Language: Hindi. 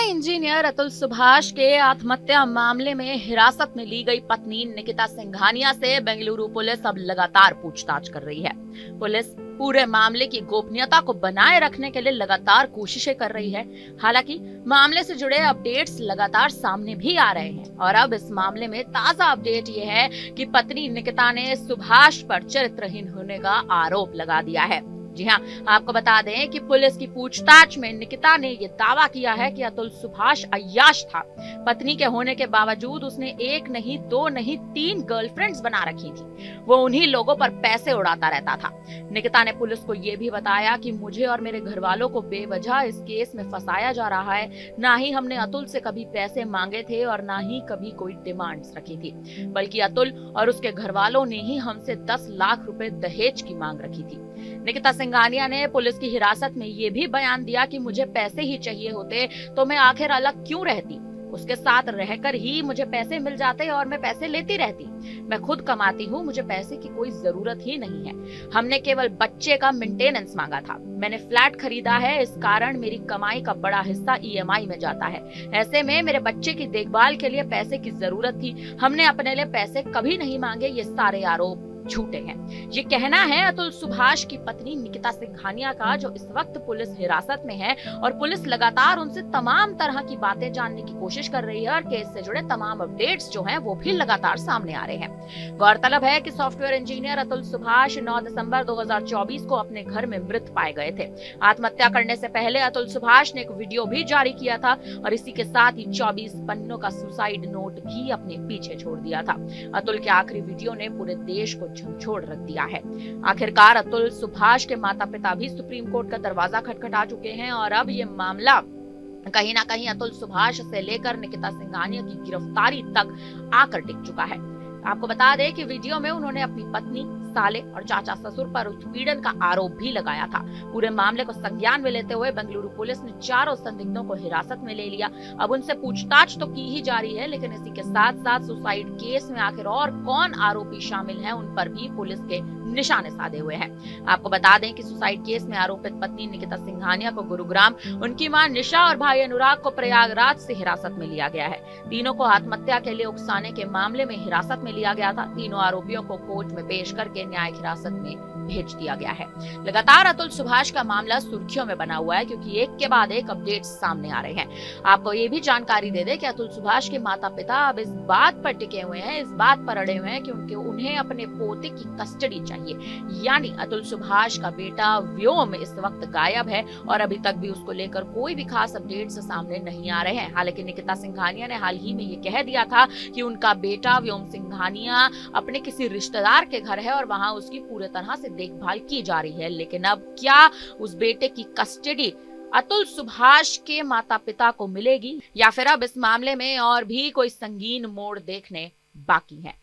इंजीनियर अतुल सुभाष के आत्महत्या मामले में हिरासत में ली गई पत्नी निकिता सिंघानिया से बेंगलुरु पुलिस अब लगातार पूछताछ कर रही है। पुलिस पूरे मामले की गोपनीयता को बनाए रखने के लिए लगातार कोशिशें कर रही है। हालांकि मामले से जुड़े अपडेट्स लगातार सामने भी आ रहे हैं और अब इस मामले में ताजा अपडेट ये है कि पत्नी निकिता ने सुभाष पर चरित्रहीन होने का आरोप लगा दिया है। जी हाँ, आपको बता दें कि पुलिस की पूछताछ में निकिता ने ये दावा किया है कि अतुल सुभाष अय्याश था। पत्नी के होने के बावजूद उसने एक नहीं, दो नहीं, 3 गर्लफ्रेंड्स बना रखी थी। वो उन्हीं लोगों पर पैसे उड़ाता रहता था। निकिता ने पुलिस को ये भी बताया कि मुझे और मेरे घर वालों को बेवजह इस केस में फंसाया जा रहा है। ना ही हमने अतुल से कभी पैसे मांगे थे और ना ही कभी कोई डिमांड्स रखी थी, बल्कि अतुल और उसके घर वालों ने ही हमसे 10 लाख रुपए दहेज की मांग रखी थी। निकिता सिंघानिया ने पुलिस की हिरासत में ये भी बयान दिया कि मुझे पैसे ही चाहिए होते तो मैं आखिर अलग क्यों रहती, उसके साथ रहकर ही मुझे पैसे मिल जाते और मैं पैसे लेती रहती। मैं खुद कमाती हूँ, मुझे पैसे की कोई जरूरत ही नहीं है। हमने केवल बच्चे का मेंटेनेंस मांगा था। मैंने फ्लैट खरीदा है, इस कारण मेरी कमाई का बड़ा हिस्सा ईएमआई में जाता है। ऐसे में मेरे बच्चे की देखभाल के लिए पैसे की जरूरत थी। हमने अपने लिए पैसे कभी नहीं मांगे। ये सारे आरोप झूठे हैं। ये कहना है अतुल सुभाष की पत्नी निकिता सिंघानिया का, जो इस वक्त पुलिस हिरासत में है और पुलिस लगातार उनसे तमाम तरह की बातें जानने की कोशिश कर रही है और केस से जुड़े तमाम अपडेट्स जो हैं वो भी लगातार सामने आ रहे हैं। गौरतलब है कि सॉफ्टवेयर इंजीनियर अतुल सुभाष 9 दिसंबर 2024 को अपने घर में मृत पाए गए थे। आत्महत्या करने से पहले अतुल सुभाष ने एक वीडियो भी जारी किया था और इसी के साथ ही 24 पन्नों का सुसाइड नोट भी अपने पीछे छोड़ दिया था। अतुल के आखिरी वीडियो ने पूरे देश को झंझोड़ रख दिया है। आखिरकार अतुल सुभाष के माता पिता भी सुप्रीम कोर्ट का दरवाजा खटखटा चुके हैं और अब ये मामला कहीं ना कहीं अतुल सुभाष से लेकर निकिता सिंघानिया की गिरफ्तारी तक आकर टिक चुका है। आपको बता दें कि वीडियो में उन्होंने अपनी पत्नी, साले और चाचा ससुर पर उत्पीड़न का आरोप भी लगाया था। पूरे मामले को संज्ञान में लेते हुए बेंगलुरु पुलिस ने चारों संदिग्धों को हिरासत में ले लिया। अब उनसे पूछताछ तो की ही जा रही है, लेकिन इसी के साथ साथ सुसाइड केस में आखिर और कौन आरोपी शामिल हैं, उन पर भी पुलिस के निशाने साधे हुए हैं। आपको बता दें कि सुसाइड केस में आरोपित पत्नी निकिता सिंघानिया को गुरुग्राम, उनकी मां निशा और भाई अनुराग को प्रयागराज से हिरासत में लिया गया है। तीनों को आत्महत्या के लिए उकसाने के मामले में हिरासत में लिया गया था। तीनों आरोपियों को कोर्ट में पेश करके न्यायिक हिरासत में भेज दिया गया है। लगातार अतुल सुभाष का मामला सुर्खियों में बना हुआ है, क्योंकि एक के बाद एक अपडेट्स सामने आ रहे हैं। आपको ये भी जानकारी दे दें कि अतुल सुभाष के माता पिता अब इस बात पर टिके हुए हैं, इस बात पर अड़े हुए हैं कि उन्हें अपने पोते की कस्टडी चाहिए। यानी अतुल सुभाष का बेटा व्योम इस वक्त गायब है और अभी तक भी उसको लेकर कोई भी खास अपडेट्स सामने नहीं आ रहे हैं। हालांकि निकिता सिंघानिया ने हाल ही में ये कह दिया था कि उनका बेटा व्योम सिंघानिया अपने किसी रिश्तेदार के घर है और वहां उसकी पूरे तरह से देखभाल की जा रही है। लेकिन अब क्या उस बेटे की कस्टडी अतुल सुभाष के माता पिता को मिलेगी या फिर अब इस मामले में और भी कोई संगीन मोड़ देखने बाकी है?